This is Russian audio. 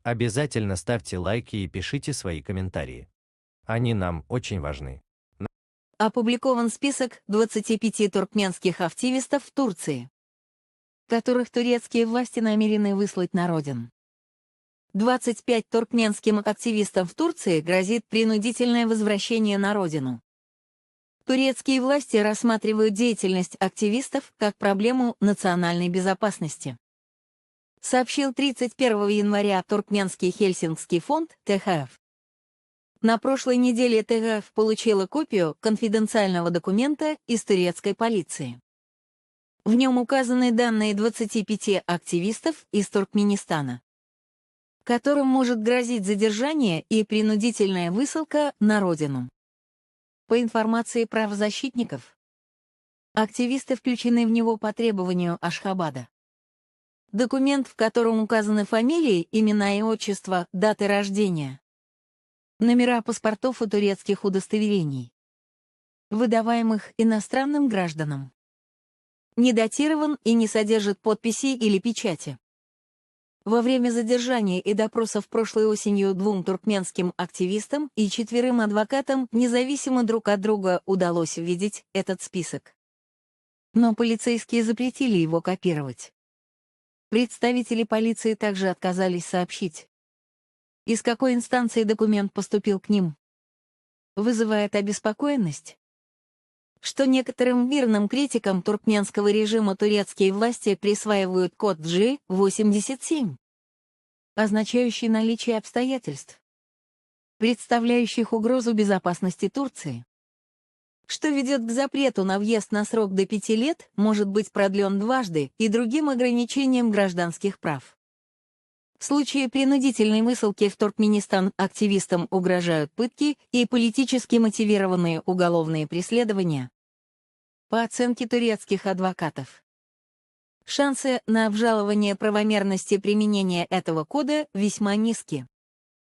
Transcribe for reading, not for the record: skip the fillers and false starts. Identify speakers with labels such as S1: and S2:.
S1: Обязательно ставьте лайки и пишите свои комментарии. Они нам очень важны.
S2: Опубликован список 25 туркменских активистов в Турции, которых турецкие власти намерены выслать на родину. 25 туркменским активистам в Турции грозит принудительное возвращение на родину. Турецкие власти рассматривают деятельность активистов как проблему национальной безопасности, сообщил 31 января Туркменский Хельсинкский фонд ТХФ. На прошлой неделе ТХФ получила копию конфиденциального документа из турецкой полиции. В нем указаны данные 25 активистов из Туркменистана, которым может грозить задержание и принудительная высылка на родину. По информации правозащитников, активисты включены в него по требованию Ашхабада. Документ, в котором указаны фамилии, имена и отчества, даты рождения, номера паспортов и турецких удостоверений, выдаваемых иностранным гражданам, не датирован и не содержит подписи или печати. Во время задержания и допросов прошлой осенью 2 туркменским активистам и 4 адвокатам независимо друг от друга удалось увидеть этот список. Но полицейские запретили его копировать. Представители полиции также отказались сообщить, из какой инстанции документ поступил к ним. Вызывает обеспокоенность, что некоторым мирным критикам туркменского режима турецкие власти присваивают код G87, означающий наличие обстоятельств, представляющих угрозу безопасности Турции, что ведет к запрету на въезд на срок до 5 лет, может быть продлен дважды и другим ограничениям гражданских прав. В случае принудительной высылки в Туркменистан активистам угрожают пытки и политически мотивированные уголовные преследования. По оценке турецких адвокатов, шансы на обжалование правомерности применения этого кода весьма низки.